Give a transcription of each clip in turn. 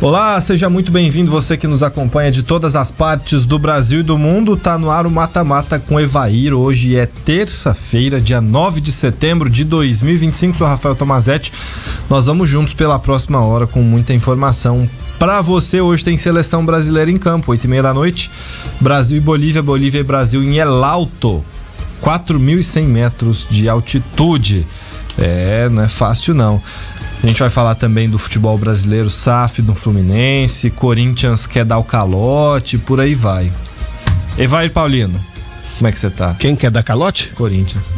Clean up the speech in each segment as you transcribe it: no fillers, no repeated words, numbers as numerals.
Olá, seja muito bem-vindo, você que nos acompanha de todas as partes do Brasil e do mundo. Tá no ar o Mata Mata com Evair. Hoje é terça-feira, dia 9 de setembro de 2025. Sou Rafael Tomazetti. Nós vamos juntos pela próxima hora com muita informação para você. Hoje tem seleção brasileira em campo, 8h30 da noite. Brasil e Bolívia, Bolívia e Brasil em El Alto, 4.100 metros de altitude. Não é fácil não. A gente vai falar também do futebol brasileiro, SAF do Fluminense, Corinthians quer dar o calote, por aí vai. Evair Paulino, como é que você tá? Quem quer dar calote? Corinthians.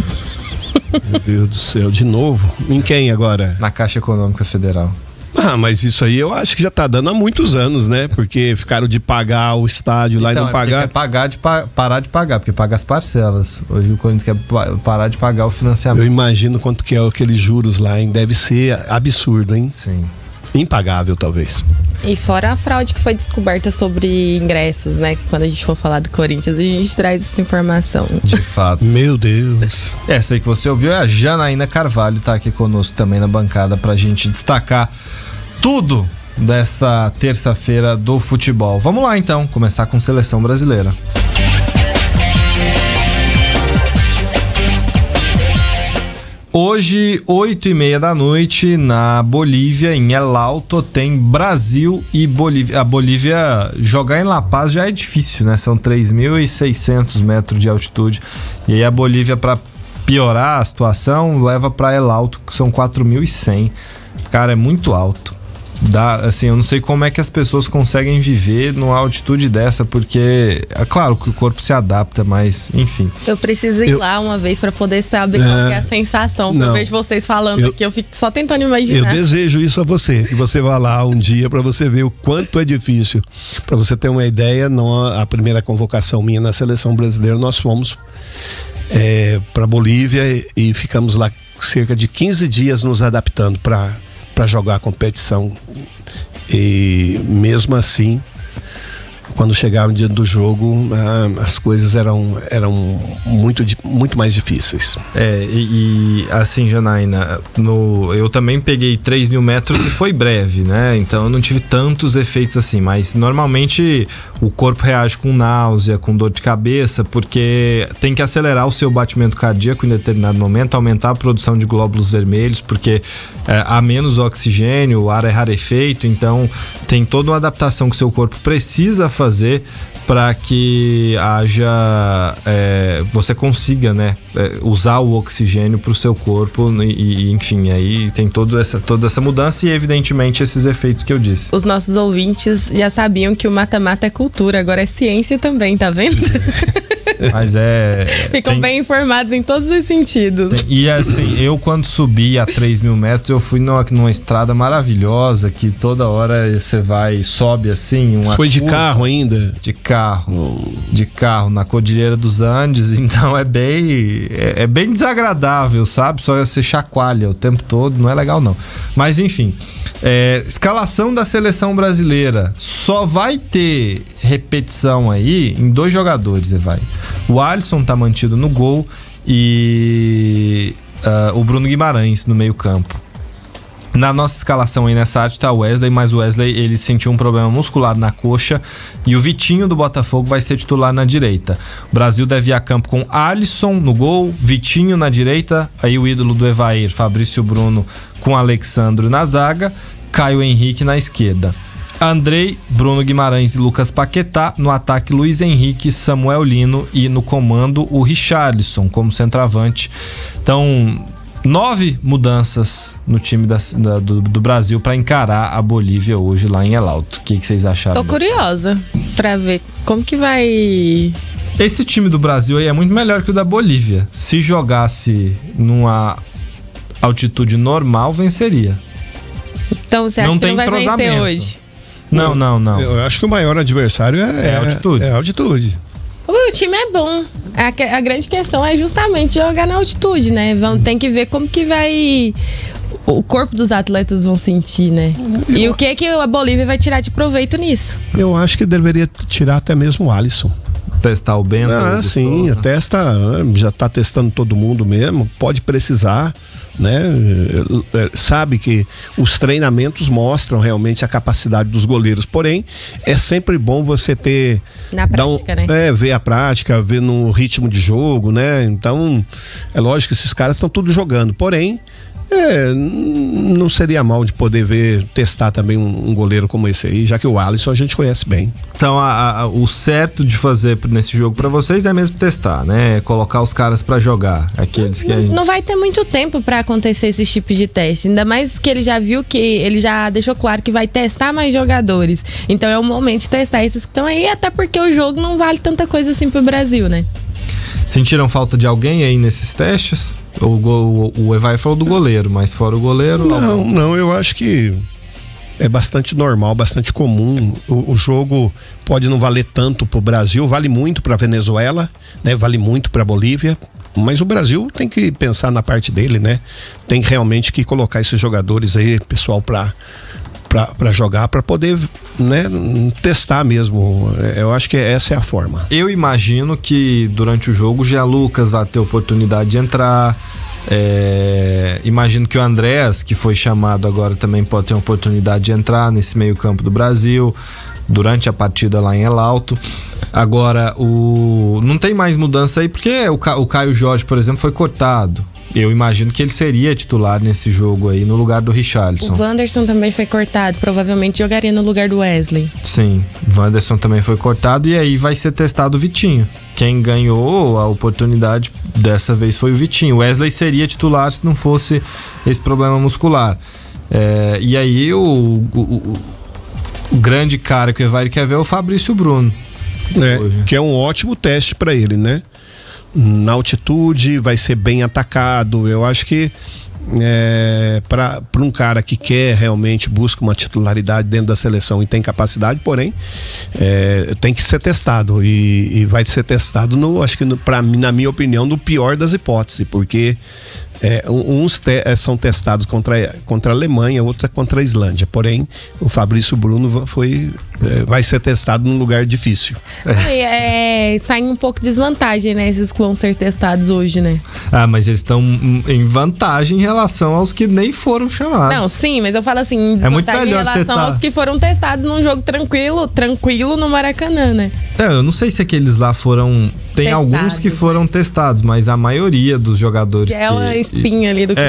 Meu Deus do céu, de novo? Em quem agora? Na Caixa Econômica Federal. Ah, mas isso aí eu acho que já tá dando há muitos anos, né? Porque ficaram de pagar o estádio lá então, e não pagar. Parar de pagar, porque paga as parcelas. Hoje o Corinthians quer parar de pagar o financiamento. Eu imagino quanto que é aqueles juros lá, hein? Deve ser absurdo, hein? Sim. Impagável, talvez. E fora a fraude que foi descoberta sobre ingressos, né? Que quando a gente for falar do Corinthians, a gente traz essa informação. De fato. Meu Deus. Essa aí que você ouviu é a Janaína Carvalho, tá aqui conosco também na bancada pra gente destacar tudo desta terça-feira do futebol. Vamos lá então, começar com seleção brasileira. Hoje, 8h30 da noite, na Bolívia, em El Alto, tem Brasil e Bolívia. A Bolívia, jogar em La Paz já é difícil, né? São 3.600 metros de altitude. E aí a Bolívia, para piorar a situação, leva para El Alto, que são 4.100. Cara, é muito alto. Assim, eu não sei como é que as pessoas conseguem viver numa altitude dessa, porque é claro que o corpo se adapta, mas enfim. Eu preciso ir lá uma vez para poder saber qual é a sensação. Eu vejo vocês falando aqui, eu fico só tentando imaginar. Eu desejo isso a você, que você vá lá um dia para você ver o quanto é difícil. Para você ter uma ideia, a primeira convocação minha na seleção brasileira, nós fomos para Bolívia e ficamos lá cerca de 15 dias nos adaptando para jogar a competição, e mesmo assim, quando chegava o dia do jogo, as coisas eram muito mais difíceis. E assim, Janaína, eu também peguei 3.000 metros e foi breve, né? Então eu não tive tantos efeitos assim, mas normalmente o corpo reage com náusea, com dor de cabeça, porque tem que acelerar o seu batimento cardíaco em determinado momento, aumentar a produção de glóbulos vermelhos, porque há menos oxigênio, o ar é rarefeito, então tem toda uma adaptação que o seu corpo precisa fazer para que você consiga, né, usar o oxigênio para o seu corpo e enfim, aí tem toda essa mudança e evidentemente esses efeitos que eu disse. Os nossos ouvintes já sabiam que o mata-mata é cultura, agora é ciência também, tá vendo? Mas ficam bem informados em todos os sentidos. E assim, eu quando subi a 3.000 metros, eu fui numa estrada maravilhosa, que toda hora você sobe assim. Foi de carro ainda? De carro, na Cordilheira dos Andes, então é bem desagradável, sabe? Só você chacoalha o tempo todo, não é legal não. Mas enfim, escalação da seleção brasileira, só vai ter repetição aí em 2 jogadores, Evai. O Alisson tá mantido no gol e o Bruno Guimarães no meio campo. Na nossa escalação aí nessa arte tá o Wesley, mas o Wesley ele sentiu um problema muscular na coxa e o Vitinho do Botafogo vai ser titular na direita. O Brasil deve ir a campo com Alisson no gol, Vitinho na direita, aí o ídolo do Evair, Fabrício Bruno com Alexandro na zaga, Caio Henrique na esquerda. Andrei, Bruno Guimarães e Lucas Paquetá, no ataque Luiz Henrique, Samuel Lino e no comando o Richarlison como centroavante. Então, 9 mudanças no time do Brasil para encarar a Bolívia hoje lá em El Alto. O que vocês acharam? Tô curiosa para ver como que vai. Esse time do Brasil aí é muito melhor que o da Bolívia. Se jogasse numa altitude normal, venceria. Então você acha que não vai vencer hoje? Não. Eu acho que o maior adversário é altitude. É altitude. O time é bom. A grande questão é justamente jogar na altitude, né? Tem que ver como que o corpo dos atletas vão sentir, né? E o que a Bolívia vai tirar de proveito nisso? Eu acho que deveria tirar até mesmo o Alisson. testar o Bento. Sim, já tá testando todo mundo mesmo, pode precisar, né? Sabe que os treinamentos mostram realmente a capacidade dos goleiros, porém é sempre bom você ter na prática, né? Ver a prática, ver no ritmo de jogo, né? Então é lógico que esses caras estão tudo jogando, porém não seria mal de poder testar também um goleiro como esse aí, já que o Alisson a gente conhece bem. Então o certo de fazer nesse jogo pra vocês é mesmo testar, né? Colocar os caras pra jogar, aqueles que... Não vai ter muito tempo pra acontecer esses tipos de teste, ainda mais que ele já viu que ele já deixou claro que vai testar mais jogadores, então é o momento de testar esses que estão aí, até porque o jogo não vale tanta coisa assim pro Brasil, né? Sentiram falta de alguém aí nesses testes? O Evai falou do goleiro, mas fora o goleiro... Não, eu acho que é bastante normal, bastante comum. O jogo pode não valer tanto pro Brasil, vale muito pra Venezuela, né? Vale muito pra Bolívia, mas o Brasil tem que pensar na parte dele, né? Tem realmente que colocar esses jogadores aí, pessoal, pra jogar, para poder, né, testar mesmo. Eu acho que essa é a forma. Eu imagino que durante o jogo o Jean Lucas vai ter oportunidade de entrar. Imagino que o Andrés, que foi chamado agora, também pode ter uma oportunidade de entrar nesse meio campo do Brasil durante a partida lá em El Alto. Agora, não tem mais mudança aí, porque o Caio Jorge, por exemplo, foi cortado. Eu imagino que ele seria titular nesse jogo aí, no lugar do Richarlison. O Wanderson também foi cortado, provavelmente jogaria no lugar do Wesley. Sim, o Wanderson também foi cortado e aí vai ser testado o Vitinho. Quem ganhou a oportunidade dessa vez foi o Vitinho. O Wesley seria titular se não fosse esse problema muscular. E aí o grande cara que o Evair quer ver é o Fabrício Bruno. Que é um ótimo teste para ele, né? Na altitude, vai ser bem atacado. Eu acho que para um cara que quer realmente busca uma titularidade dentro da seleção e tem capacidade, porém tem que ser testado e vai ser testado acho que na minha opinião, no pior das hipóteses, porque uns são testados contra a Alemanha, outros contra a Islândia, porém o Fabrício Bruno vai ser testado num lugar difícil. Sai um pouco de desvantagem, né? Esses que vão ser testados hoje, né? Mas eles estão em vantagem em relação aos que nem foram chamados. Não, sim, mas eu falo assim, desvantagem em relação aos que foram testados num jogo tranquilo no Maracanã, né? Eu não sei se aqueles lá foram... Tem testados, alguns que foram testados, mas a maioria dos jogadores que é uma espinha ali do que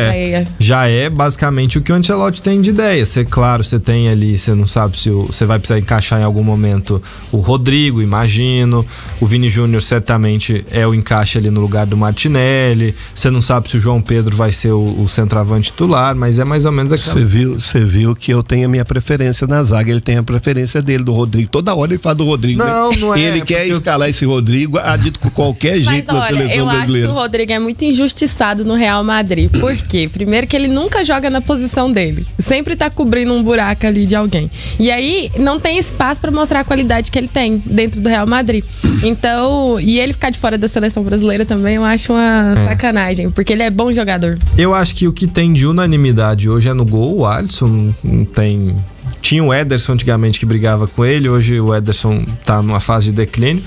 já é basicamente o que o Ancelotti tem de ideia. Claro, você tem ali, você não sabe se você vai precisar encaixar em algum momento o Rodrigo, imagino. O Vini Júnior certamente é o encaixe ali no lugar do Martinelli. Você não sabe se o João Pedro vai ser o centroavante titular, mas é mais ou menos aquela... Você viu que eu tenho a minha preferência na zaga, ele tem a preferência dele, do Rodrigo. Toda hora ele fala do Rodrigo. Não é. Ele quer escalar esse Rodrigo com qualquer jeito na seleção brasileira. Eu acho que o Rodrigo é muito injustiçado no Real Madrid. Por quê? Primeiro que ele nunca joga na posição dele. Sempre tá cobrindo um buraco ali de alguém. E aí não tem espaço pra mostrar a qualidade que ele tem dentro do Real Madrid. Então, e ele ficar de fora da seleção brasileira também eu acho uma sacanagem, porque ele é bom jogador. Eu acho que o que tem de unanimidade hoje é no gol. O Alisson não tem... Tinha o Ederson antigamente que brigava com ele, hoje o Ederson tá numa fase de declínio.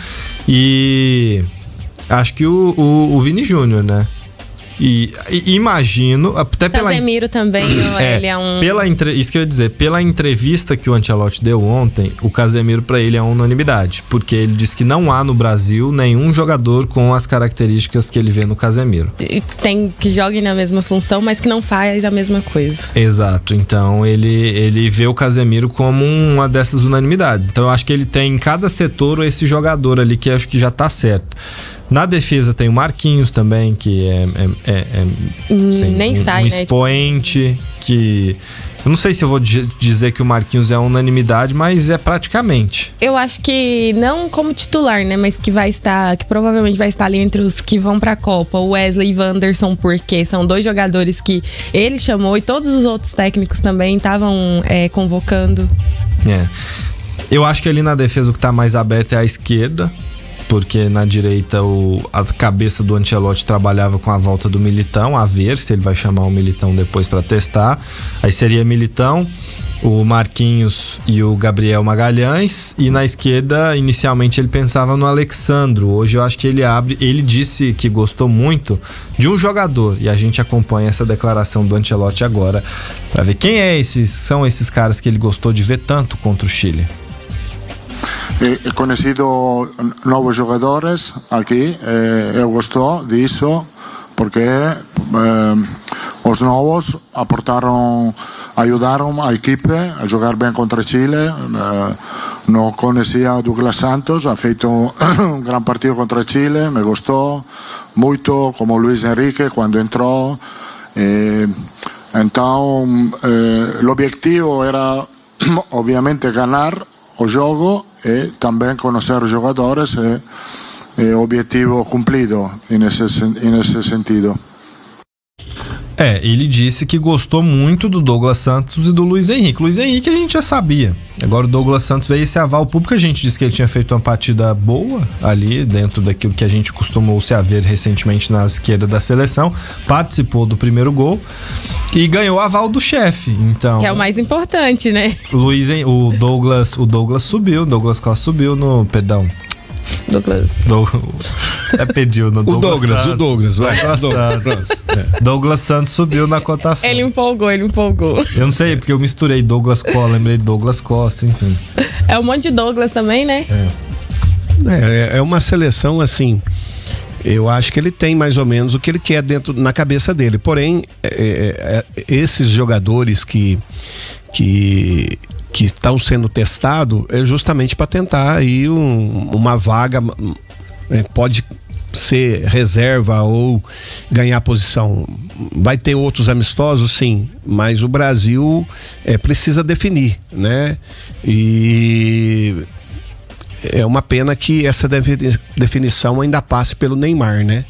E acho que o Vini Júnior, né? E imagino, até pela... Casemiro também, ele é um... Isso que eu ia dizer, pela entrevista que o Ancelotti deu ontem, o Casemiro pra ele é uma unanimidade, porque ele disse que não há no Brasil nenhum jogador com as características que ele vê no Casemiro. Tem que joguem na mesma função, mas que não faz a mesma coisa. Exato, então ele vê o Casemiro como uma dessas unanimidades. Então eu acho que ele tem em cada setor esse jogador ali que acho que já tá certo. Na defesa tem o Marquinhos também, que nem sai, um expoente, que... Eu não sei se eu vou dizer que o Marquinhos é unanimidade, mas é praticamente. Eu acho que não como titular, né? Mas que provavelmente vai estar ali entre os que vão pra Copa. O Wesley e Wanderson, porque são dois jogadores que ele chamou e todos os outros técnicos também estavam convocando. Eu acho que ali na defesa o que tá mais aberto é a esquerda, porque na direita a cabeça do Ancelotti trabalhava com a volta do Militão, a ver se ele vai chamar o Militão depois para testar. Aí seria Militão, o Marquinhos e o Gabriel Magalhães, e na esquerda inicialmente ele pensava no Alexandro. Hoje eu acho que ele disse que gostou muito de um jogador, e a gente acompanha essa declaração do Ancelotti agora para ver quem são esses caras que ele gostou de ver tanto contra o Chile. He conhecido novos jogadores aqui, eu gosto disso porque os novos ajudaram a equipe a jogar bem contra Chile. Não conhecia Douglas Santos, ha feito um grande partido contra Chile, me gostou muito, como Luis Enrique quando entrou. Então, o objetivo era, obviamente, ganhar o jogo e também conhecer os jogadores, e objetivo cumprido nesse sentido. Ele disse que gostou muito do Douglas Santos e do Luis Henrique. Luis Henrique a gente já sabia. Agora o Douglas Santos veio esse aval público. A gente disse que ele tinha feito uma partida boa ali, dentro daquilo que a gente costumou se haver recentemente na esquerda da seleção. Participou do primeiro gol e ganhou o aval do chefe. Então, que é o mais importante, né? O Douglas subiu, o Douglas Costa subiu no... Perdão. Pediu no Douglas. Douglas Santos subiu na cotação. Ele empolgou. Eu não sei, porque eu misturei Douglas Costa, lembrei de Douglas Costa, enfim. É um monte de Douglas também, né? É uma seleção assim. Eu acho que ele tem mais ou menos o que ele quer na cabeça dele. Porém, esses jogadores que estão sendo testados é justamente para tentar aí uma vaga, pode ser reserva ou ganhar posição. Vai ter outros amistosos, sim, mas o Brasil precisa definir, né? E é uma pena que essa definição ainda passe pelo Neymar, né?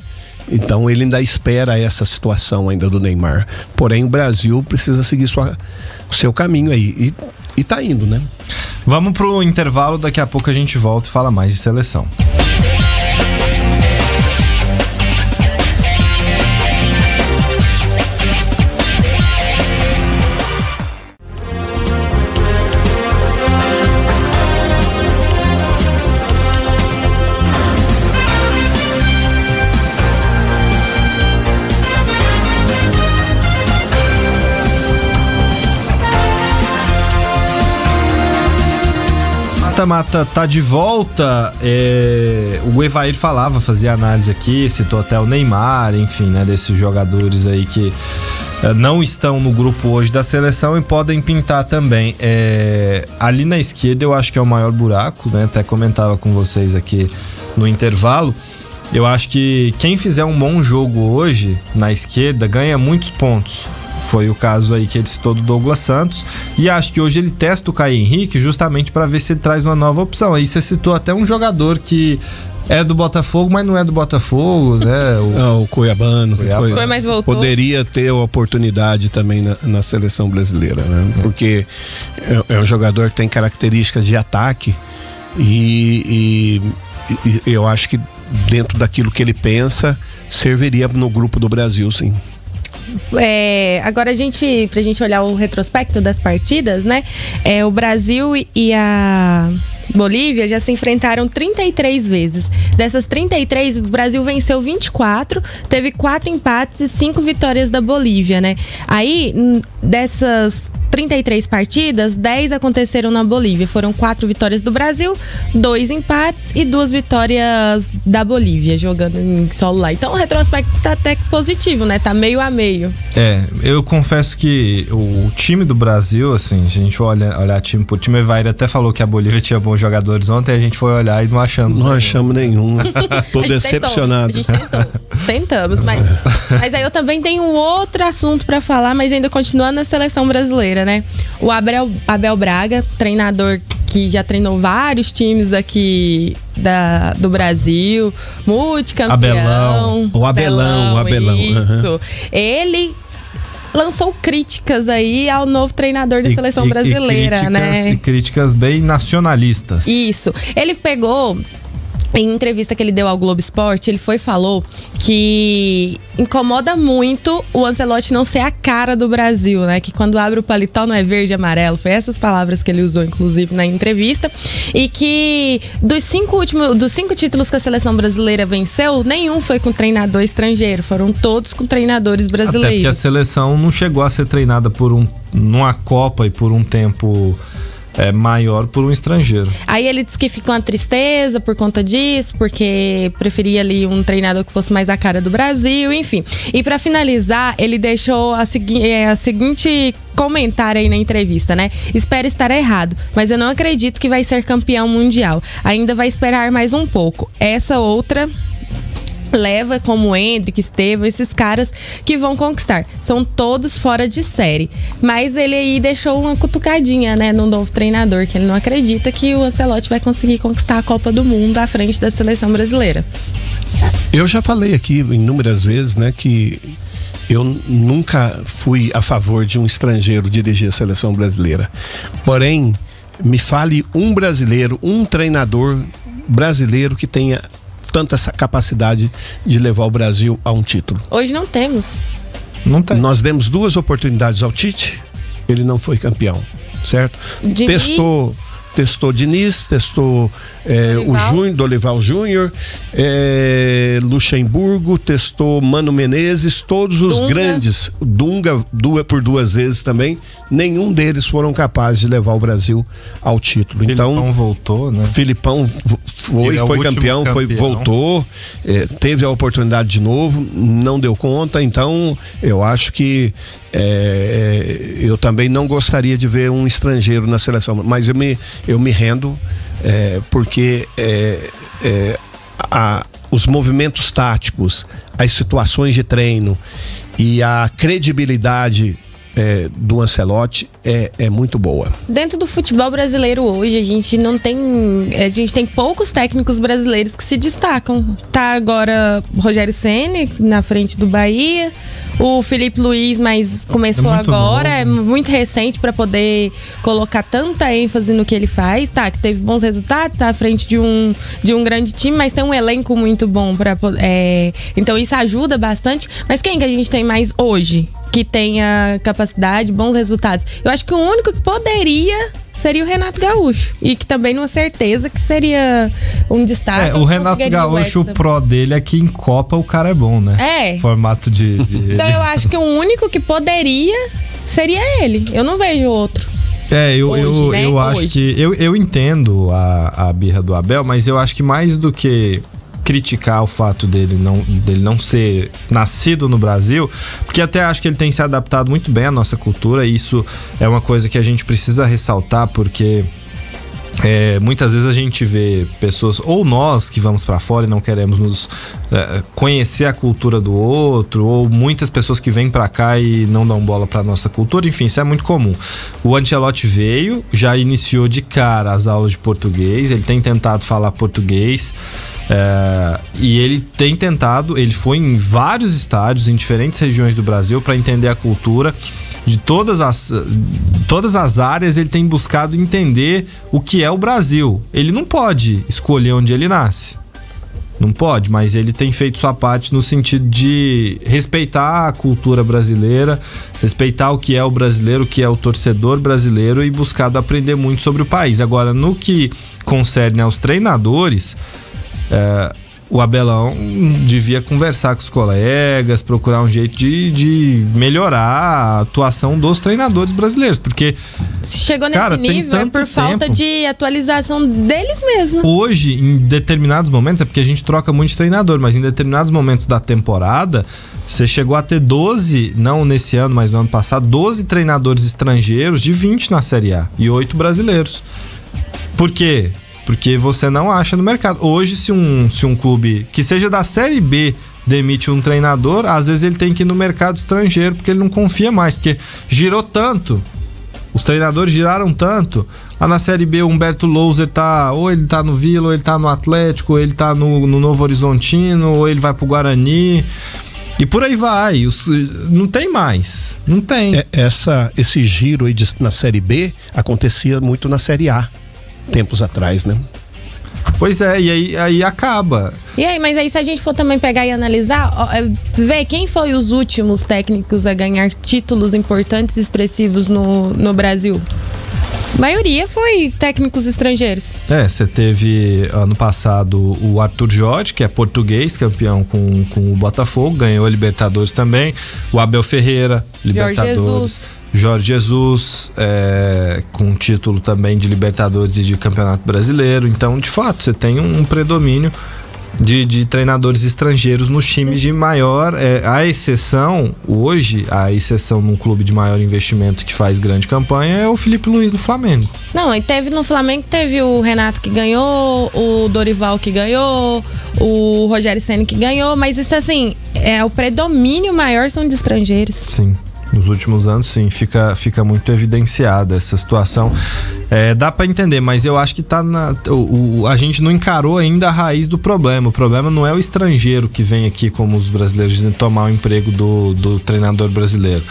Então ele ainda espera essa situação ainda do Neymar. Porém, o Brasil precisa seguir o seu caminho aí. E tá indo, né? Vamos pro intervalo, daqui a pouco a gente volta e fala mais de seleção. Mata tá de volta. O Evair fazia análise aqui, citou até o Neymar, enfim, né, desses jogadores aí que não estão no grupo hoje da seleção e podem pintar também. Ali na esquerda eu acho que é o maior buraco, né? Até comentava com vocês aqui no intervalo. Eu acho que quem fizer um bom jogo hoje na esquerda ganha muitos pontos. Foi o caso aí que ele citou do Douglas Santos. E acho que hoje ele testa o Caio Henrique justamente para ver se ele traz uma nova opção. Aí você citou até um jogador que é do Botafogo, mas não é do Botafogo, né? O Cuiabano. Foi, mas voltou. Poderia ter a oportunidade também na seleção brasileira, né? Porque é um jogador que tem características de ataque e eu acho que dentro daquilo que ele pensa, serviria no grupo do Brasil, sim. Agora pra gente olhar o retrospecto das partidas, né? O Brasil e a Bolívia já se enfrentaram 33 vezes. Dessas 33, o Brasil venceu 24, teve 4 empates e 5 vitórias da Bolívia, né? Aí, dessas 33 partidas, 10 aconteceram na Bolívia. Foram 4 vitórias do Brasil, 2 empates e 2 vitórias da Bolívia, jogando em solo lá. Então o retrospecto tá até positivo, né? Tá meio a meio. Eu confesso que o time do Brasil, assim, se a gente for olhar time por time, o Evair até falou que a Bolívia tinha bons jogadores ontem, a gente foi olhar e não achamos. Não achamos nenhum. Tô decepcionado. A gente tentamos, mas aí eu também tenho um outro assunto pra falar, mas ainda continuando na seleção brasileira, né? O Abel Braga, treinador que já treinou vários times aqui do Brasil, multicampeão. O Abelão. Isso. Ele lançou críticas aí ao novo treinador da seleção brasileira, né? E críticas bem nacionalistas. Isso. Ele pegou em entrevista que ele deu ao Globo Esporte, ele falou que incomoda muito o Ancelotti não ser a cara do Brasil, né? Que quando abre o paletó não é verde e amarelo. Foi essas palavras que ele usou, inclusive, na entrevista. E que dos 5 títulos que a seleção brasileira venceu, nenhum foi com treinador estrangeiro. Foram todos com treinadores brasileiros. Até porque a seleção não chegou a ser treinada numa Copa e por um tempo... maior por um estrangeiro. Aí ele disse que ficou uma tristeza por conta disso, porque preferia ali um treinador que fosse mais a cara do Brasil, enfim. E pra finalizar, ele deixou a seguinte comentário aí na entrevista, né? Espero estar errado, mas eu não acredito que vai ser campeão mundial. Ainda vai esperar mais um pouco. Essa outra... leva como o Endrick, Estevão, esses caras que vão conquistar. São todos fora de série. Mas ele aí deixou uma cutucadinha, né, no novo treinador, que ele não acredita que o Ancelotti vai conseguir conquistar a Copa do Mundo à frente da seleção brasileira. Eu já falei aqui inúmeras vezes, né, que eu nunca fui a favor de um estrangeiro dirigir a seleção brasileira. Porém, me fale um brasileiro, um treinador brasileiro que tenha tanta essa capacidade de levar o Brasil a um título. Hoje não temos. Não tem. Nós demos 2 oportunidades ao Tite, ele não foi campeão, certo? Testou Diniz, testou Dorival Júnior, Luxemburgo, testou Mano Menezes, todos os grandes, Dunga por 2 vezes também, nenhum deles foram capazes de levar o Brasil ao título. Filipão voltou, né? Filipão foi campeão, voltou, teve a oportunidade de novo, não deu conta, então eu acho que eu também não gostaria de ver um estrangeiro na seleção, mas eu me rendo porque os movimentos táticos, as situações de treino e a credibilidade do Ancelotti é muito boa. Dentro do futebol brasileiro hoje, a gente tem poucos técnicos brasileiros que se destacam. Tá agora Rogério Ceni na frente do Bahia, o Felipe Luiz, mas começou agora, é muito recente para poder colocar tanta ênfase no que ele faz, tá? Que teve bons resultados, tá à frente de um grande time, mas tem um elenco muito bom então isso ajuda bastante. Mas quem que a gente tem mais hoje que tenha capacidade, bons resultados? Eu acho que o único que poderia seria o Renato Gaúcho, e que também numa certeza que seria um destaque. O Renato Gaúcho, o pró dele é que em Copa o cara é bom, né? Formato de então eu acho que o único que poderia seria ele. Eu não vejo outro. Eu acho que eu entendo a birra do Abel, mas eu acho que mais do que criticar o fato dele não ser nascido no Brasil, porque até acho que ele tem se adaptado muito bem à nossa cultura, e isso é uma coisa que a gente precisa ressaltar, porque muitas vezes a gente vê pessoas, ou nós que vamos pra fora e não queremos conhecer a cultura do outro, ou muitas pessoas que vêm pra cá e não dão bola pra nossa cultura, enfim, isso é muito comum. O Ancelotti veio, já iniciou de cara as aulas de português, ele tem tentado falar português, e ele foi em vários estádios em diferentes regiões do Brasil para entender a cultura de todas as áreas. Ele tem buscado entender o que é o Brasil. Ele não pode escolher onde ele nasce, não pode, mas ele tem feito sua parte no sentido de respeitar a cultura brasileira, respeitar o que é o brasileiro, o que é o torcedor brasileiro, e buscado aprender muito sobre o país. Agora, no que concerne aos treinadores, o Abelão devia conversar com os colegas, procurar um jeito de melhorar a atuação dos treinadores brasileiros, porque se chegou nesse nível é por falta de atualização deles mesmos. Hoje, em determinados momentos, é porque a gente troca muito de treinador, mas em determinados momentos da temporada, você chegou a ter 12, não nesse ano, mas no ano passado, 12 treinadores estrangeiros de 20 na Série A e 8 brasileiros. Por quê? Porque você não acha no mercado. Hoje, se um clube que seja da Série B demite um treinador, às vezes ele tem que ir no mercado estrangeiro, porque ele não confia mais, porque girou tanto, os treinadores giraram tanto. Lá na Série B, o Humberto Louser ou ele tá no Vila, ou ele tá no Atlético, ou ele tá no Novo Horizontino, ou ele vai pro Guarani, e por aí vai. Não tem mais, não tem. Esse giro aí na Série B acontecia muito na Série A tempos atrás, né? Pois é, e aí acaba. E aí, mas aí se a gente for também pegar e analisar, ver quem foi os últimos técnicos a ganhar títulos importantes e expressivos no Brasil? A maioria foi técnicos estrangeiros. Você teve ano passado o Arthur Jorge, que é português, campeão com o Botafogo, ganhou a Libertadores também. O Abel Ferreira, Libertadores. Jorge Jesus, com título também de Libertadores e de Campeonato Brasileiro. Então, de fato, você tem um predomínio de treinadores estrangeiros nos times de maior, a exceção num clube de maior investimento que faz grande campanha é o Filipe Luís no Flamengo. Não, e no Flamengo teve o Renato que ganhou, o Dorival que ganhou, o Rogério Ceni que ganhou, mas isso assim, o predomínio maior são de estrangeiros. Sim. Nos últimos anos, sim, fica muito evidenciada essa situação. Dá pra entender, mas eu acho que a gente não encarou ainda a raiz do problema. O problema não é o estrangeiro que vem aqui, como os brasileiros dizem, tomar o emprego do treinador brasileiro,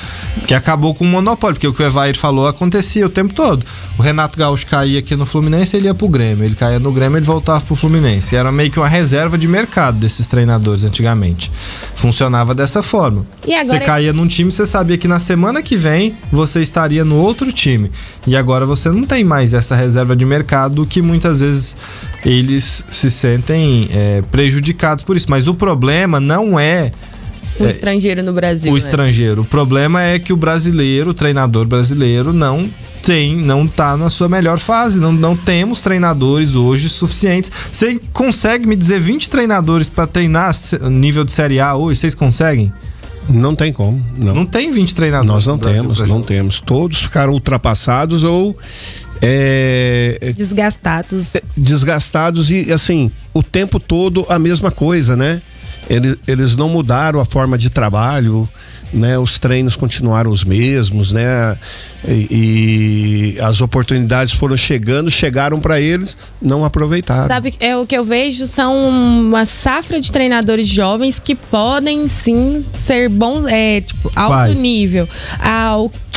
que acabou com o monopólio, porque o que o Evair falou acontecia o tempo todo. O Renato Gaúcho caía aqui no Fluminense, ele ia pro Grêmio. Ele caía no Grêmio, ele voltava pro Fluminense. Era meio que uma reserva de mercado desses treinadores antigamente. Funcionava dessa forma. E agora você caía num time, você sabia que na semana que vem você estaria no outro time. E agora você não tem mais essa reserva de mercado, que muitas vezes eles se sentem prejudicados por isso. Mas o problema não é o estrangeiro no Brasil. O estrangeiro. O problema é que o treinador brasileiro não tá na sua melhor fase. Não temos treinadores hoje suficientes. Você consegue me dizer 20 treinadores para treinar nível de Série A hoje? Vocês conseguem? Não tem como. Não tem 20 treinadores. Nós não temos. Todos ficaram ultrapassados ou desgastados e assim, o tempo todo a mesma coisa, né? Eles não mudaram a forma de trabalho, né? Os treinos continuaram os mesmos, né? E as oportunidades chegaram para eles, não aproveitaram. Sabe, o que eu vejo são uma safra de treinadores jovens que podem sim ser bons, alto nível.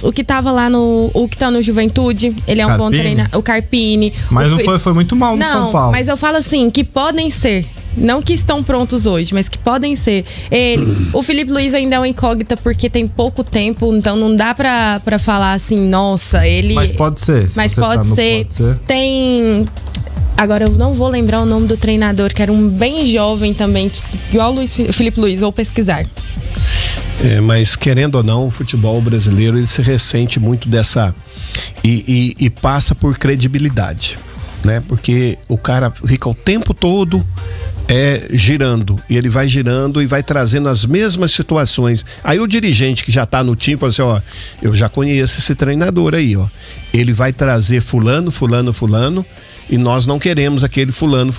O que tava lá o que tá no Juventude, ele é um bom treinador. O Carpini. Mas foi muito mal no São Paulo. Mas eu falo assim, que podem ser. Não que estão prontos hoje, mas que podem ser. O Filipe Luís ainda é uma incógnita porque tem pouco tempo, então não dá pra falar assim, nossa, ele... Mas pode ser. Mas pode ser. Tem... Agora eu não vou lembrar o nome do treinador, que era um bem jovem também, igual o Filipe Luís, vou pesquisar. Mas querendo ou não, o futebol brasileiro ele se ressente muito dessa... E passa por credibilidade, né? Porque o cara fica o tempo todo... girando, e ele vai girando e vai trazendo as mesmas situações. Aí o dirigente que já tá no time fala assim, eu já conheço esse treinador aí, ele vai trazer fulano, e nós não queremos aquele fulano,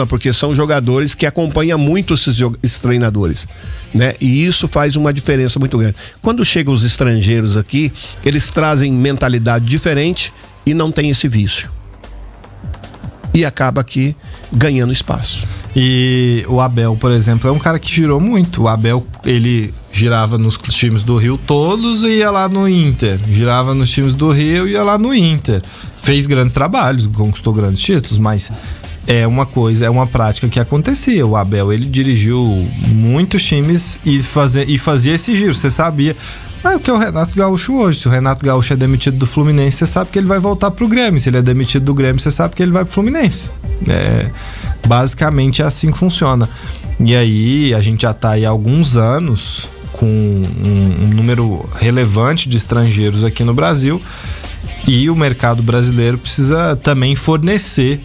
porque são jogadores que acompanham muito esses treinadores, né? E isso faz uma diferença muito grande. Quando chegam os estrangeiros aqui, eles trazem mentalidade diferente e não tem esse vício. E acaba aqui ganhando espaço. E o Abel, por exemplo, é um cara que girou muito. O Abel, ele girava nos times do Rio todos e ia lá no Inter. Girava nos times do Rio e ia lá no Inter. Fez grandes trabalhos, conquistou grandes títulos, mas é uma prática que acontecia. O Abel, ele dirigiu muitos times e fazia esse giro. Você sabia... o que é o Renato Gaúcho hoje? Se o Renato Gaúcho é demitido do Fluminense, você sabe que ele vai voltar pro Grêmio. Se ele é demitido do Grêmio, você sabe que ele vai pro Fluminense. Basicamente é assim que funciona. E aí a gente já tá aí há alguns anos com um número relevante de estrangeiros aqui no Brasil, e o mercado brasileiro precisa também fornecer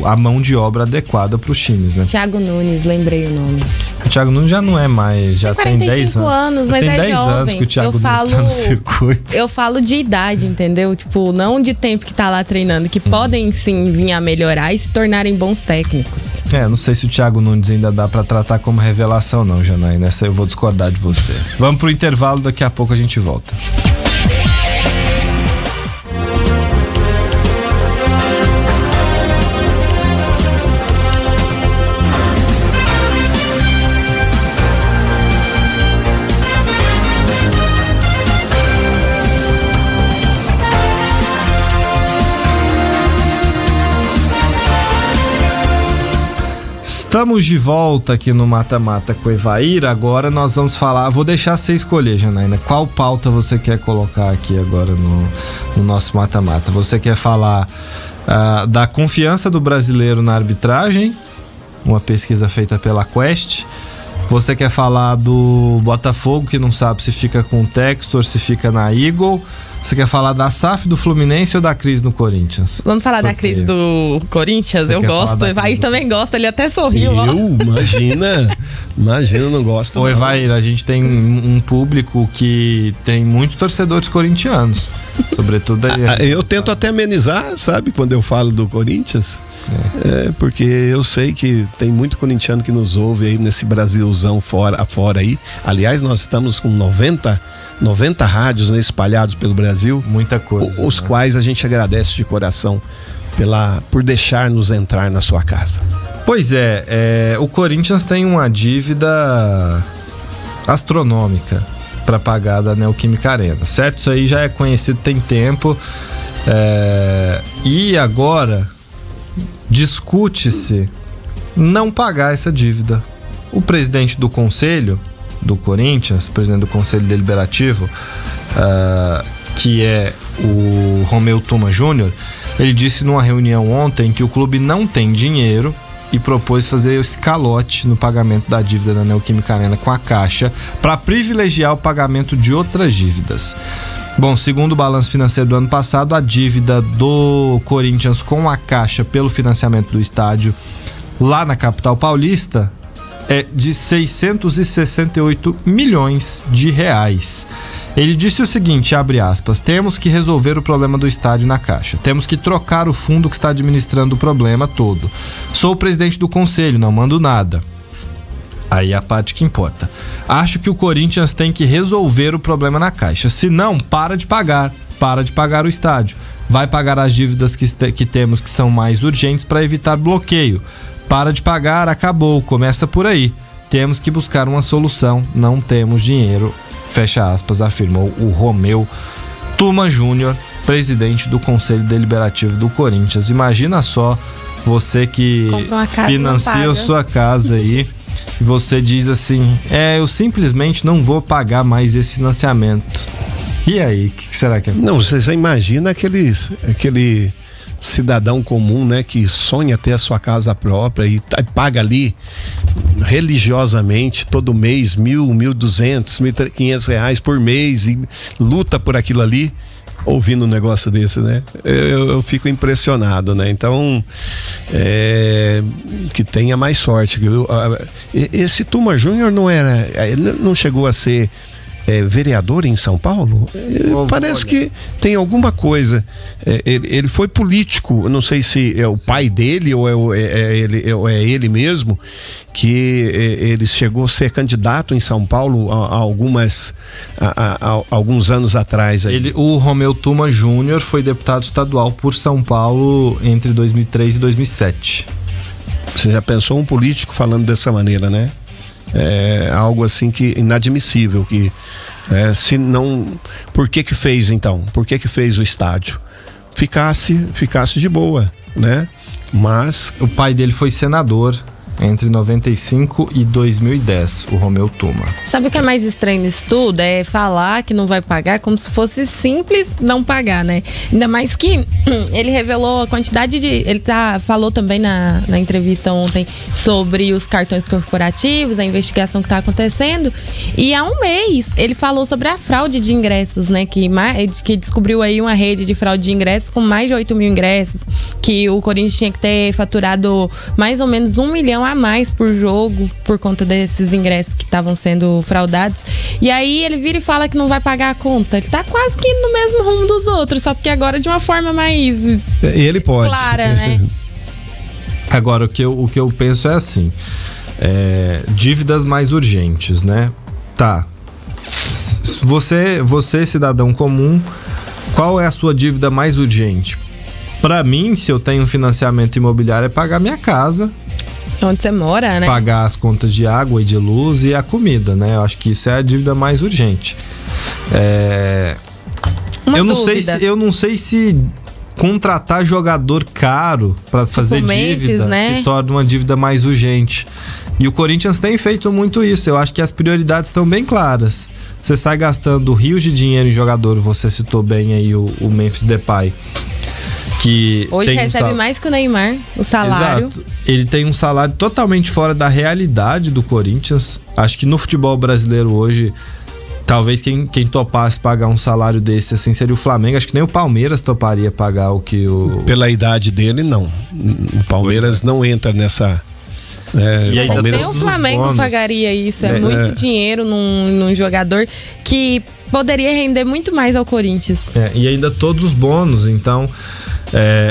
a mão de obra adequada para os times, né? Thiago Nunes, lembrei o nome. O Thiago Nunes já não é mais, já tem 10 anos, mas tem é 10 jovem. anos que o Thiago Nunes tá no circuito. Eu falo de idade, entendeu? Tipo, não de tempo que tá lá treinando, que podem sim vir a melhorar e se tornarem bons técnicos. Não sei se o Thiago Nunes ainda dá para tratar como revelação não, Janaína. Nessa eu vou discordar de você. Vamos pro intervalo, daqui a pouco a gente volta. Estamos de volta aqui no Mata Mata com o Evair. Agora nós vamos falar. Vou deixar você escolher, Janaína. Qual pauta você quer colocar aqui agora no nosso Mata Mata? Você quer falar da confiança do brasileiro na arbitragem? Uma pesquisa feita pela Quest. Você quer falar do Botafogo, que não sabe se fica com o Textor, se fica na Eagle? Você quer falar da SAF do Fluminense ou da crise no Corinthians? Vamos falar da crise do Corinthians? Eu gosto. O Evair também gosta, ele até sorriu. Imagina, não gosto. Ô, Evair, a gente tem um público que tem muitos torcedores corintianos. Sobretudo aí. Eu tento até amenizar, sabe, quando eu falo do Corinthians. Porque eu sei que tem muito corintiano que nos ouve aí nesse Brasilzão afora aí. Aliás, nós estamos com 90 rádios, né, espalhados pelo Brasil. Muita coisa. Os quais a gente agradece de coração por deixar-nos entrar na sua casa. Pois o Corinthians tem uma dívida astronômica para pagar da Neoquímica Arena, certo? Isso aí já é conhecido tem tempo. E agora discute-se não pagar essa dívida. O presidente do conselho do Corinthians, presidente do Conselho Deliberativo, que é o Romeu Tuma Júnior, ele disse numa reunião ontem que o clube não tem dinheiro e propôs fazer esse calote no pagamento da dívida da Neoquímica Arena com a Caixa para privilegiar o pagamento de outras dívidas. Bom, segundo o balanço financeiro do ano passado, a dívida do Corinthians com a Caixa pelo financiamento do estádio lá na capital paulista é de 668 milhões de reais. Ele disse o seguinte, abre aspas: temos que resolver o problema do estádio na Caixa. Temos que trocar o fundo que está administrando o problema todo. Sou o presidente do conselho, não mando nada. Aí a parte que importa. Acho que o Corinthians tem que resolver o problema na Caixa. Se não, para de pagar o estádio. Vai pagar as dívidas que temos que são mais urgentes para evitar bloqueio. Para de pagar, acabou, começa por aí. Temos que buscar uma solução, não temos dinheiro, fecha aspas, afirmou o Romeu Tuma Júnior, presidente do Conselho Deliberativo do Corinthians. Imagina só, você que financia a sua casa aí, e você diz assim, eu simplesmente não vou pagar mais esse financiamento. E aí, o que será que é? Não, você já imagina aquele cidadão comum, né, que sonha ter a sua casa própria e paga ali religiosamente todo mês 1.200, 1.500 reais por mês e luta por aquilo ali, ouvindo um negócio desse, né? Eu fico impressionado, né? Então, que tenha mais sorte. Esse Tuma Júnior ele não chegou a ser vereador em São Paulo? Parece que tem alguma coisa. Ele foi político, eu não sei se é o pai dele ou é ele mesmo, que ele chegou a ser candidato em São Paulo há alguns anos atrás. Aí. O Romeu Tuma Júnior foi deputado estadual por São Paulo entre 2003 e 2007. Você já pensou um político falando dessa maneira, né? É algo assim que inadmissível, que se não, por que fez então? Por que fez o estádio? Ficasse de boa, né? Mas o pai dele foi senador entre 95 e 2010, o Romeu Tuma. Sabe o que é mais estranho nisso tudo? É falar que não vai pagar como se fosse simples não pagar, né? Ainda mais que ele revelou a quantidade de... Ele falou também na entrevista ontem sobre os cartões corporativos, a investigação que está acontecendo. E há um mês ele falou sobre a fraude de ingressos, né? Que descobriu aí uma rede de fraude de ingressos com mais de 8 mil ingressos, que o Corinthians tinha que ter faturado mais ou menos 1 milhão a mais por jogo por conta desses ingressos que estavam sendo fraudados. E aí ele vira e fala que não vai pagar a conta. Ele tá quase que no mesmo rumo dos outros, só porque agora de uma forma mais ele pode. Clara, né? Agora, o que eu penso é assim, dívidas mais urgentes, né? Tá. Você, cidadão comum, qual é a sua dívida mais urgente? Pra mim, se eu tenho um financiamento imobiliário, é pagar minha casa. Onde você mora, né? Pagar as contas de água e de luz e a comida, né? Eu acho que isso é a dívida mais urgente. Eu não sei se contratar jogador caro para fazer Memphis, dívida, né? se torna uma dívida mais urgente. E o Corinthians tem feito muito isso. Eu acho que as prioridades estão bem claras. Você sai gastando rios de dinheiro em jogador, você citou bem aí o Memphis Depay, que hoje tem recebe mais que o Neymar, o salário. Exato. Ele tem um salário totalmente fora da realidade do Corinthians. Acho que no futebol brasileiro hoje, talvez quem topasse pagar um salário desse assim seria o Flamengo. Acho que nem o Palmeiras toparia pagar o que o... Pela idade dele, não. O Palmeiras não entra nessa... E ainda nem o Flamengo pagaria isso. É muito dinheiro num jogador que poderia render muito mais ao Corinthians. E ainda todos os bônus. Então,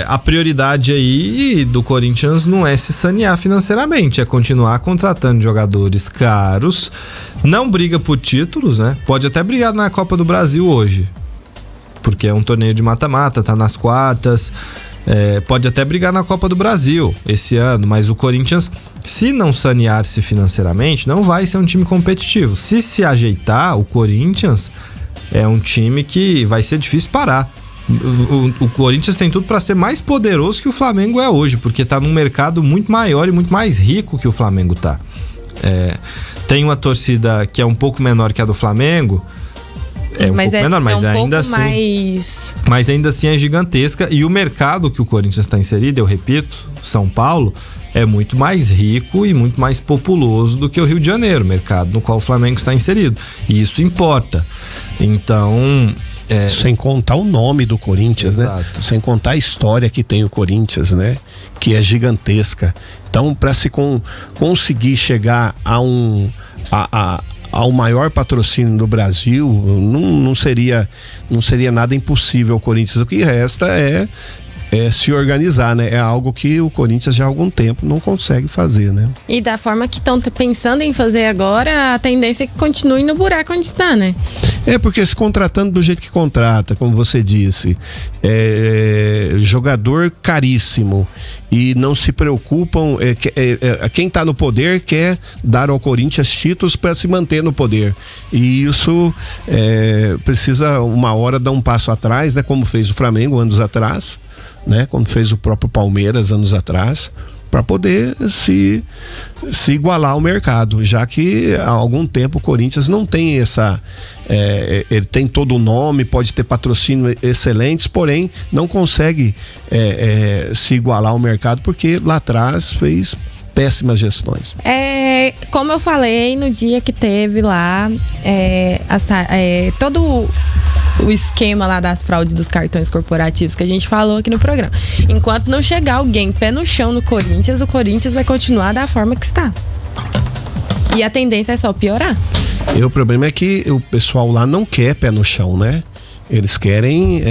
a prioridade aí do Corinthians não é se sanear financeiramente, é continuar contratando jogadores caros. Não briga por títulos, né? Pode até brigar na Copa do Brasil hoje, porque é um torneio de mata-mata, tá nas quartas. Pode até brigar na Copa do Brasil esse ano, mas o Corinthians, se não sanear-se financeiramente, não vai ser um time competitivo. Se ajeitar, o Corinthians é um time que vai ser difícil parar. O Corinthians tem tudo para ser mais poderoso que o Flamengo é hoje, porque tá num mercado muito maior e muito mais rico que o Flamengo tá. Tem uma torcida que é um pouco menor que a do Flamengo. Mas pouco menor, mas um ainda pouco assim. Mas ainda assim é gigantesca. E o mercado que o Corinthians está inserido, eu repito, São Paulo, é muito mais rico e muito mais populoso do que o Rio de Janeiro, mercado no qual o Flamengo está inserido. E isso importa. Então. Sem contar o nome do Corinthians, exato, né? Sem contar a história que tem o Corinthians, né? Que é gigantesca. Então, para se conseguir chegar ao maior patrocínio do Brasil, não seria nada impossível o Corinthians. O que resta é se organizar, né? É algo que o Corinthians já há algum tempo não consegue fazer, né? E da forma que estão pensando em fazer agora, a tendência é que continue no buraco onde está, né? Porque se contratando do jeito que contrata, como você disse, jogador caríssimo, e não se preocupam, quem está no poder quer dar ao Corinthians títulos para se manter no poder, e isso precisa uma hora dar um passo atrás, né? Como fez o Flamengo anos atrás, né? Como fez o próprio Palmeiras anos atrás, para poder se igualar ao mercado, já que há algum tempo o Corinthians não tem ele tem todo o nome, pode ter patrocínio excelentes, porém não consegue se igualar ao mercado, porque lá atrás fez péssimas gestões. Como eu falei no dia que teve lá todo o esquema lá das fraudes dos cartões corporativos que a gente falou aqui no programa. Enquanto não chegar alguém pé no chão no Corinthians, o Corinthians vai continuar da forma que está. E a tendência é só piorar. E o problema é que o pessoal lá não quer pé no chão, né? Eles querem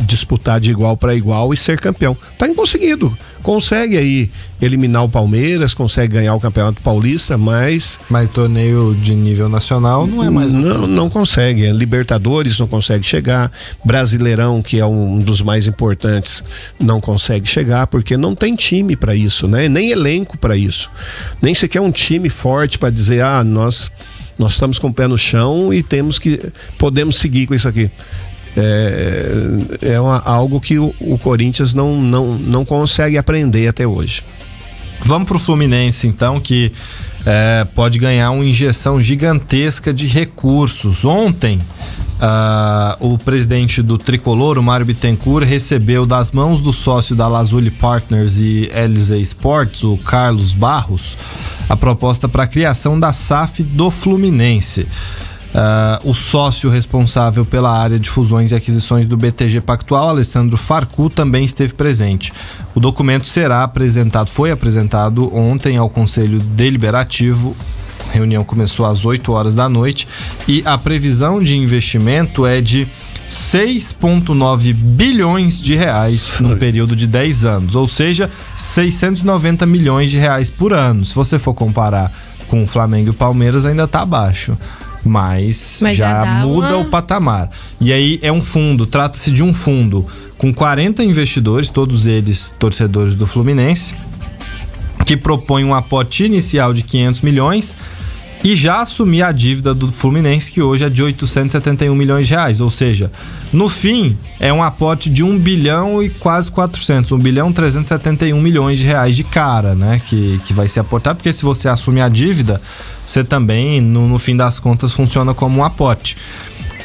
disputar de igual para igual e ser campeão. Tá conseguido. Consegue aí eliminar o Palmeiras, consegue ganhar o Campeonato Paulista, mas torneio de nível nacional não é mais. Não consegue. Libertadores não consegue chegar. Brasileirão, que é um dos mais importantes, não consegue chegar, porque não tem time para isso, né? Nem elenco para isso. Nem sequer um time forte para dizer, nós estamos com o pé no chão e podemos seguir com isso aqui. Algo que o Corinthians não consegue aprender até hoje. Vamos pro Fluminense, então, que pode ganhar uma injeção gigantesca de recursos. Ontem, o presidente do Tricolor, o Mário Bittencourt, recebeu das mãos do sócio da Lazuli Partners e LZ Sports, o Carlos Barros, a proposta para a criação da SAF do Fluminense. O sócio responsável pela área de fusões e aquisições do BTG Pactual, Alessandro Farcu, também esteve presente. O documento foi apresentado ontem ao Conselho Deliberativo. A reunião começou às 8 horas da noite e a previsão de investimento é de 6,9 bilhões de reais num período de 10 anos, ou seja, 690 milhões de reais por ano. Se você for comparar com o Flamengo e o Palmeiras, ainda está abaixo, mas já muda o patamar. E aí trata-se de um fundo com 40 investidores, todos eles torcedores do Fluminense, que propõe um aporte inicial de 500 milhões e já assumir a dívida do Fluminense, que hoje é de 871 milhões de reais. Ou seja, no fim, é um aporte de 1 bilhão e quase 400, 1 bilhão 371 milhões de reais de cara, né? Que vai ser aportado, porque se você assume a dívida, você também, no fim das contas, funciona como um aporte.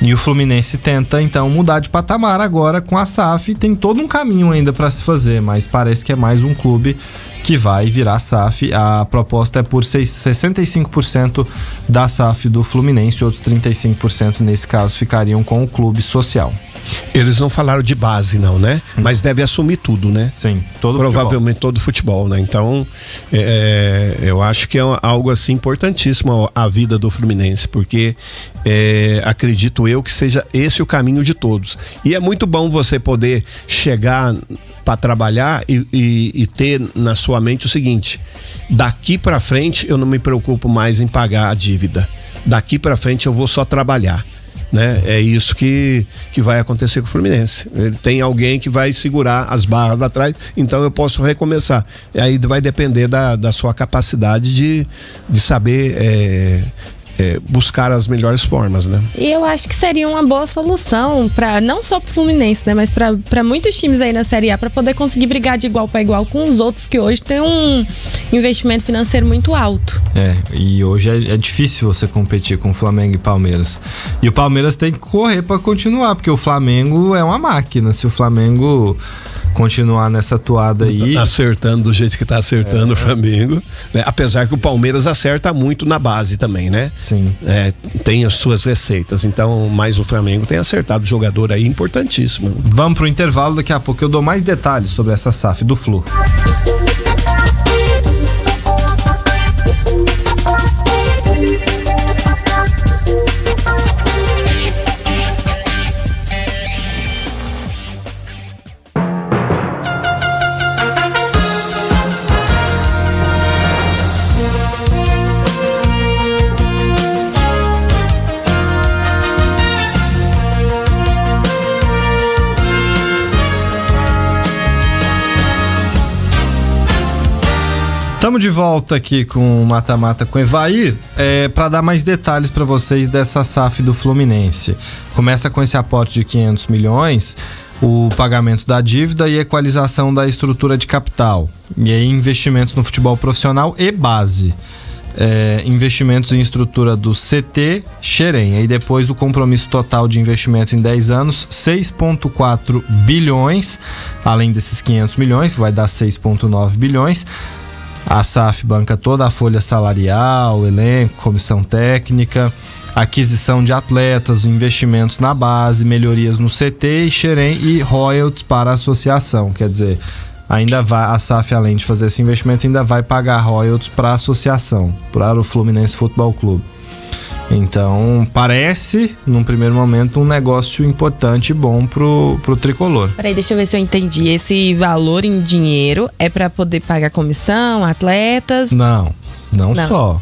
E o Fluminense tenta, então, mudar de patamar agora com a SAF. Tem todo um caminho ainda para se fazer, mas parece que é mais um clube que vai virar SAF. A proposta é por 65% da SAF do Fluminense, outros 35% nesse caso ficariam com o clube social. Eles não falaram de base não, né? Mas deve assumir tudo, né? Sim, provavelmente todo o futebol, né? Então, eu acho que é algo assim importantíssimo a vida do Fluminense, porque acredito eu que seja esse o caminho de todos. E é muito bom você poder chegar para trabalhar e ter na sua mente o seguinte: daqui para frente eu não me preocupo mais em pagar a dívida. Daqui para frente eu vou só trabalhar. Né? É isso que vai acontecer com o Fluminense. Ele tem alguém que vai segurar as barras lá atrás, então eu posso recomeçar. E aí vai depender da sua capacidade de saber buscar as melhores formas, né? E eu acho que seria uma boa solução para não só pro Fluminense, né, mas para muitos times aí na Série A, para poder conseguir brigar de igual para igual com os outros que hoje tem um investimento financeiro muito alto. E hoje é difícil você competir com o Flamengo e Palmeiras. E o Palmeiras tem que correr para continuar, porque o Flamengo é uma máquina. Se o Flamengo continuar nessa toada aí, acertando do jeito que tá acertando o Flamengo, né? Apesar que o Palmeiras acerta muito na base também, né? Sim. Tem as suas receitas, então, mas o Flamengo tem acertado jogador aí importantíssimo. Vamos pro intervalo, daqui a pouco eu dou mais detalhes sobre essa SAF do Flu. Estamos de volta aqui com o Mata Mata com Evair, para dar mais detalhes para vocês dessa SAF do Fluminense. Começa com esse aporte de 500 milhões, o pagamento da dívida e equalização da estrutura de capital. E aí investimentos no futebol profissional e base. Investimentos em estrutura do CT Xerém. Aí depois o compromisso total de investimento em 10 anos, 6,4 bilhões, além desses 500 milhões, que vai dar 6,9 bilhões. A SAF banca toda a folha salarial, elenco, comissão técnica, aquisição de atletas, investimentos na base, melhorias no CT e Xerém e royalties para a associação. Quer dizer, ainda vai, a SAF, além de fazer esse investimento, ainda vai pagar royalties para a associação, para o Fluminense Futebol Clube. Então, parece, num primeiro momento, um negócio importante e bom pro tricolor. Peraí, deixa eu ver se eu entendi. Esse valor em dinheiro é para poder pagar comissão, atletas? Não só.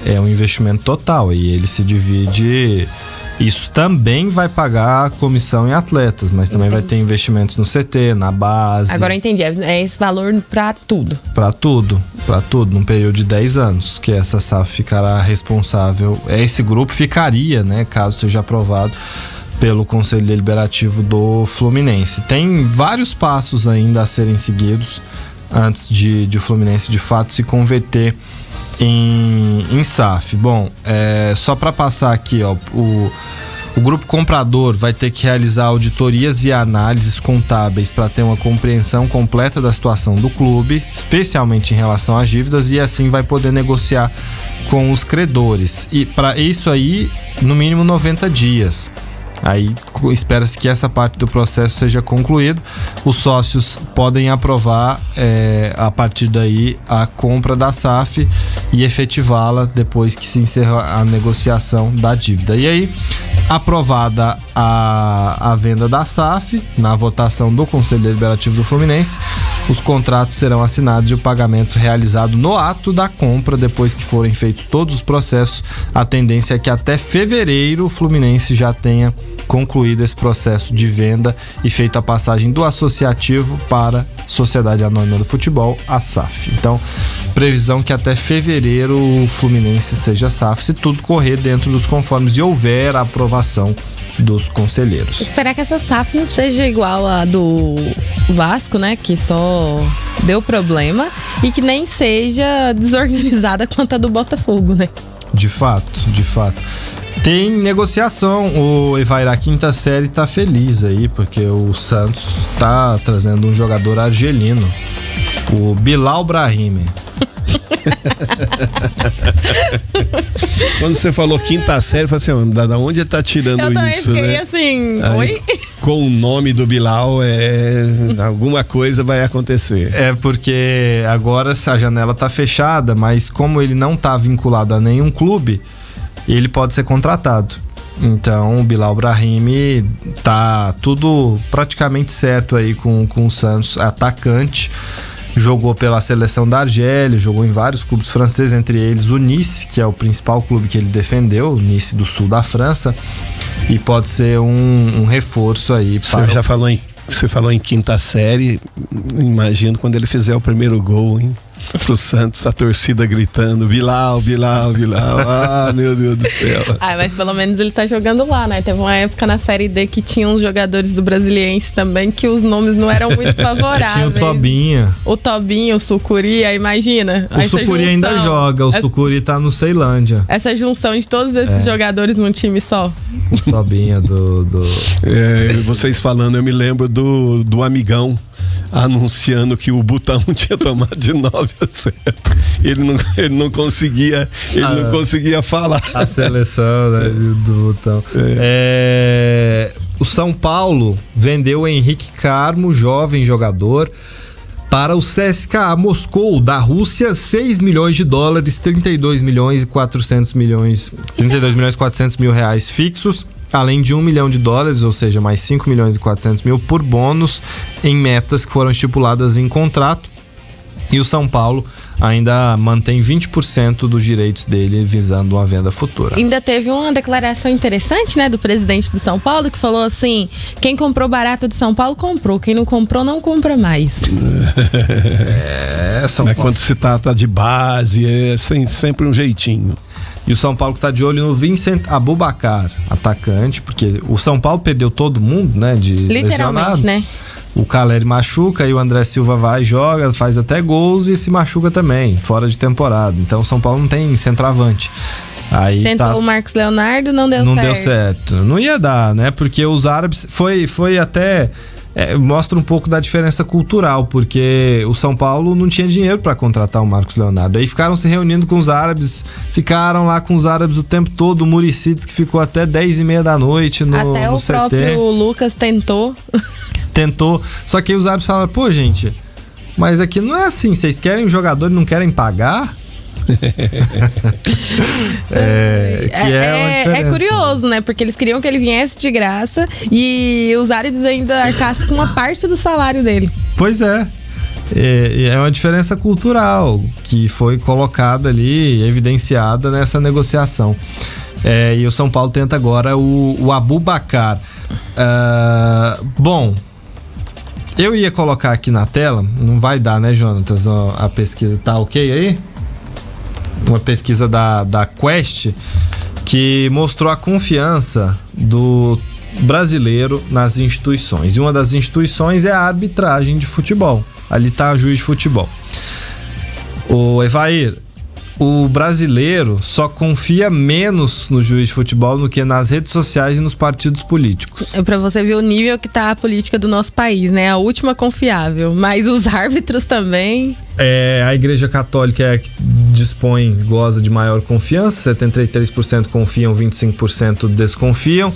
É um investimento total e ele se divide. Isso também vai pagar a comissão em atletas, mas também vai ter investimentos no CT, na base. Agora eu entendi, é esse valor para tudo. Para tudo, num período de 10 anos, que essa SAF ficará responsável. Esse grupo ficaria, né, caso seja aprovado pelo Conselho Deliberativo do Fluminense. Tem vários passos ainda a serem seguidos antes de o Fluminense de fato se converter em SAF. Bom, só para passar aqui, ó, o grupo comprador vai ter que realizar auditorias e análises contábeis para ter uma compreensão completa da situação do clube, especialmente em relação às dívidas, e assim vai poder negociar com os credores. E para isso aí, no mínimo 90 dias. Aí espera-se que essa parte do processo seja concluído. Os sócios podem aprovar a partir daí a compra da SAF e efetivá-la depois que se encerra a negociação da dívida. E aí, aprovada a venda da SAF na votação do Conselho Deliberativo do Fluminense, os contratos serão assinados e o pagamento realizado no ato da compra. Depois que forem feitos todos os processos, a tendência é que até fevereiro o Fluminense já tenha concluído concluído esse processo de venda e feito a passagem do associativo para Sociedade Anônima do Futebol, a SAF. Então, previsão que até fevereiro o Fluminense seja SAF, se tudo correr dentro dos conformes e houver a aprovação dos conselheiros. Esperar que essa SAF não seja igual a do Vasco, né? Que só deu problema, e que nem seja desorganizada quanto a do Botafogo, né? De fato. Tem negociação. O Evair, quinta série, tá feliz aí, porque o Santos tá trazendo um jogador argelino, o Bilal Brahimi. Quando você falou quinta série, eu falei assim, da onde ele tá tirando isso, né? Eu também fiquei assim, aí, oi? Com o nome do Bilal, alguma coisa vai acontecer. É porque agora a janela tá fechada, mas como ele não tá vinculado a nenhum clube, ele pode ser contratado. Então o Bilal Brahimi tá tudo praticamente certo aí com o Santos, atacante. Jogou pela seleção da Argélia, jogou em vários clubes franceses, entre eles o Nice, que é o principal clube que ele defendeu, o Nice do sul da França, e pode ser um reforço aí. Você falou em quinta série, imagino quando ele fizer o primeiro gol, hein? Pro Santos, a torcida gritando, Bilal. Ah, meu Deus do céu. Mas pelo menos ele tá jogando lá, né? Teve uma época na Série D que tinha uns jogadores do Brasiliense também, que os nomes não eram muito favoráveis. Tinha o Tobinha. O Tobinho, o Sucuri, aí imagina. O Sucuri ainda joga, o Sucuri tá no Ceilândia. Essa junção de todos esses jogadores num time só. O Tobinha vocês falando, eu me lembro do Amigão anunciando que o Butão tinha tomado de 9-0. Ele não conseguia falar. A seleção, né, do Butão. O São Paulo vendeu o Henrique Carmo, jovem jogador, para o CSKA Moscou da Rússia, $6 milhões, 32 milhões e 400 mil reais fixos, além de $1 milhão, ou seja, mais 5 milhões e 400 mil por bônus em metas que foram estipuladas em contrato. E o São Paulo ainda mantém 20% dos direitos dele visando uma venda futura. Ainda teve uma declaração interessante, né, do presidente do São Paulo, que falou assim: quem comprou barato do São Paulo comprou, quem não comprou não compra mais. São Paulo. Quando se trata de base, sempre um jeitinho. E o São Paulo que tá de olho no Vincent Aboubakar, atacante, porque o São Paulo perdeu todo mundo, né, de literalmente, lesionado. né? O Caleri machuca e o André Silva vai, joga, faz até gols e se machuca também, fora de temporada. Então o São Paulo não tem centroavante. Aí tentou o Marcos Leonardo, não deu certo. Não ia dar, né? Porque os árabes foi até... mostra um pouco da diferença cultural, porque o São Paulo não tinha dinheiro para contratar o Marcos Leonardo. Aí ficaram se reunindo com os árabes, ficaram lá com os árabes o tempo todo. O Muricy que ficou até 10h30 da noite no até no o CT. Próprio Lucas tentou, só que aí os árabes falaram: pô, gente, mas aqui não é assim, vocês querem o jogador e não querem pagar? É curioso, né? Porque eles queriam que ele viesse de graça e os árabes ainda arcassem com uma parte do salário dele. Pois é. É uma diferença cultural que foi colocada ali, evidenciada nessa negociação. E o São Paulo tenta agora o Aboubakar. Bom, eu ia colocar aqui na tela, não vai dar, né, Jonatas? A pesquisa tá ok aí? Uma pesquisa da Quest que mostrou a confiança do brasileiro nas instituições. E uma das instituições é a arbitragem de futebol. Ali está a juiz de futebol. O Evair, o brasileiro só confia menos no juiz de futebol do que nas redes sociais e nos partidos políticos. É pra você ver o nível que tá a política do nosso país, né? A última confiável. Mas os árbitros também... A Igreja Católica é a que goza de maior confiança, 73% confiam, 25% desconfiam.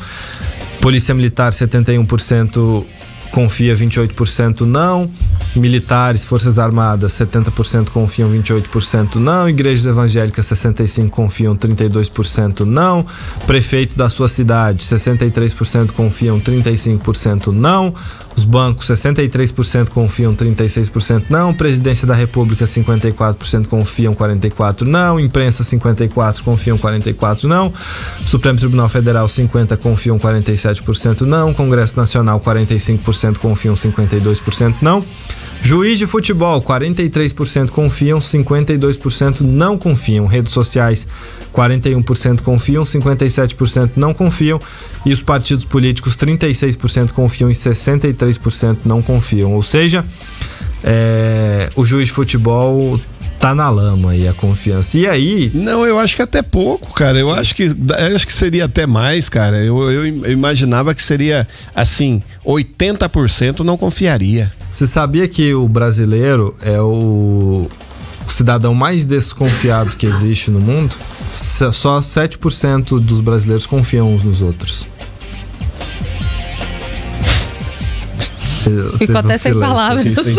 Polícia Militar, 71% confia 28% não. Militares, Forças Armadas, 70% confiam, 28% não. Igrejas evangélicas, 65% confiam, 32% não. Prefeito da sua cidade, 63% confiam, 35% não. Os bancos, 63% confiam, 36% não. Presidência da República, 54% confiam, 44% não. Imprensa, 54% confiam, 44% não. Supremo Tribunal Federal, 50% confiam, 47% não. Congresso Nacional, 45% confiam, 52% não. Juiz de futebol, 43% confiam, 52% não confiam. Redes sociais, 41% confiam, 57% não confiam. E os partidos políticos, 36% confiam e 63% não confiam. Ou seja, o juiz de futebol tá na lama aí a confiança. E aí... Não, eu acho que até pouco, cara. Eu acho que seria até mais, cara. Eu imaginava que seria, assim, 80% não confiaria. Você sabia que o brasileiro é o cidadão mais desconfiado que existe no mundo? Só 7% dos brasileiros confiam uns nos outros. Ficou até sem palavras. Sem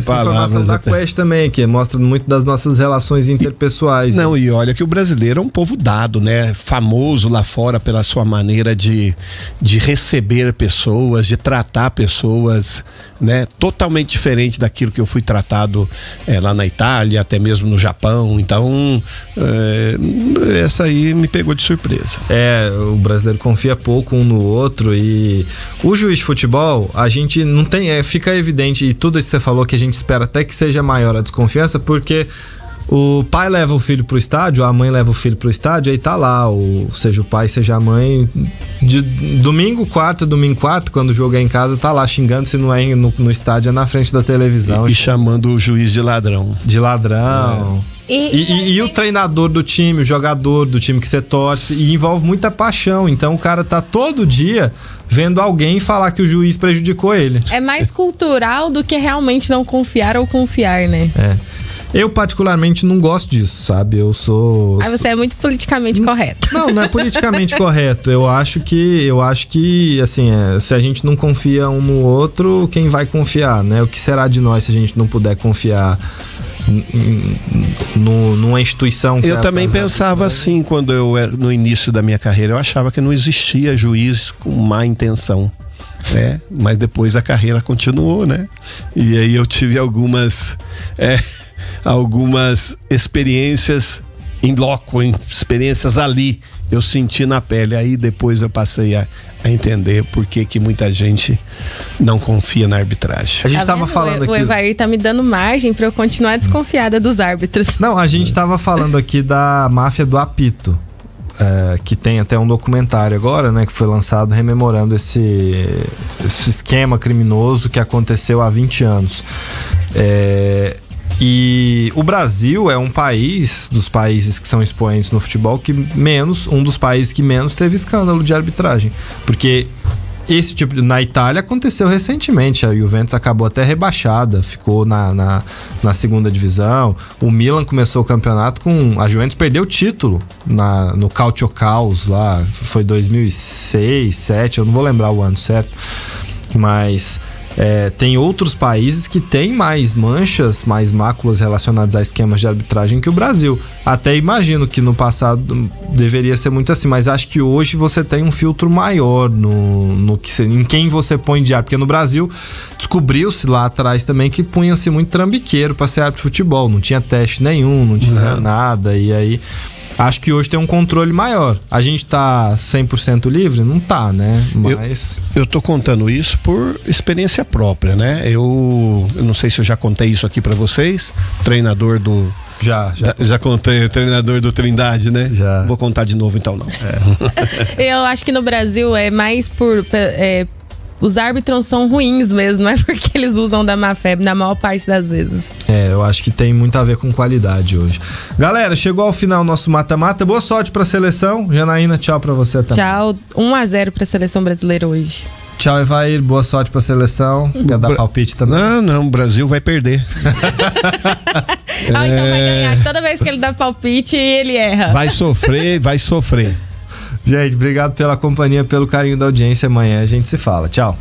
palavras. Informação da Quest também, que mostra muito das nossas relações interpessoais. Não, e olha que o brasileiro é um povo dado, né? Famoso lá fora pela sua maneira de receber pessoas, de tratar pessoas, né? Totalmente diferente daquilo que eu fui tratado lá na Itália, até mesmo no Japão. Então, essa aí me pegou de surpresa. O brasileiro confia pouco um no outro e o juiz de futebol, a gente não tem, fica evidente, e tudo isso que você falou, que a gente espera até que seja maior a desconfiança, porque o pai leva o filho pro estádio, a mãe leva o filho pro estádio, aí tá lá, seja o pai, seja a mãe, de domingo quarto, quando o jogo é em casa, tá lá xingando, se não é no estádio, é na frente da televisão. E chamando o juiz de ladrão. De ladrão. E o treinador do time, o jogador do time que você torce, e envolve muita paixão. Então o cara tá todo dia vendo alguém falar que o juiz prejudicou ele. É mais cultural do que realmente não confiar ou confiar, né? Eu particularmente não gosto disso, sabe? Eu sou... Você é muito politicamente correto. Não é politicamente correto. Eu acho que assim, se a gente não confia um no outro, quem vai confiar, né? O que será de nós se a gente não puder confiar numa instituição? Eu também pensava assim, quando no início da minha carreira, eu achava que não existia juiz com má intenção, né? Mas depois a carreira continuou, né? E aí eu tive algumas experiências em loco, experiências ali, eu senti na pele. Aí depois eu passei a entender por que muita gente não confia na arbitragem. A gente tava falando aqui... O Evair tá me dando margem pra eu continuar desconfiada dos árbitros. Não, a gente tava falando aqui da máfia do apito, que tem até um documentário agora, né, que foi lançado rememorando esse esquema criminoso que aconteceu há 20 anos. E o Brasil é um país, dos países que são expoentes no futebol, um dos países que menos teve escândalo de arbitragem. Porque esse tipo na Itália aconteceu recentemente, a Juventus acabou até rebaixada, ficou na segunda divisão. O Milan começou o campeonato a Juventus perdeu o título no Calcio Caos lá, foi 2006, 2007, eu não vou lembrar o ano certo, mas... tem outros países que têm mais manchas, mais máculas relacionadas a esquemas de arbitragem que o Brasil. Até imagino que no passado deveria ser muito assim, mas acho que hoje você tem um filtro maior em quem você põe de árbitro. Porque no Brasil descobriu-se lá atrás também que punha-se muito trambiqueiro para ser árbitro de futebol. Não tinha teste nenhum, não tinha nada, e aí... Acho que hoje tem um controle maior. A gente tá 100% livre? Não tá, né? Mas... Eu tô contando isso por experiência própria, né? Eu não sei se eu já contei isso aqui pra vocês. Treinador do... Já contei, treinador do Trindade, né? Já. Vou contar de novo então, não. Eu acho que no Brasil é mais por... os árbitros são ruins mesmo, não é porque eles usam da má fé, na maior parte das vezes. Eu acho que tem muito a ver com qualidade hoje. Galera, chegou ao final o nosso mata-mata. Boa sorte pra seleção. Janaína, tchau pra você também. Tchau, 1-0 pra seleção brasileira hoje. Tchau, Evair, boa sorte pra seleção. Quer dar palpite também? Não, o Brasil vai perder. Então vai ganhar. Toda vez que ele dá palpite, ele erra. Vai sofrer. Gente, obrigado pela companhia, pelo carinho da audiência. Amanhã a gente se fala. Tchau.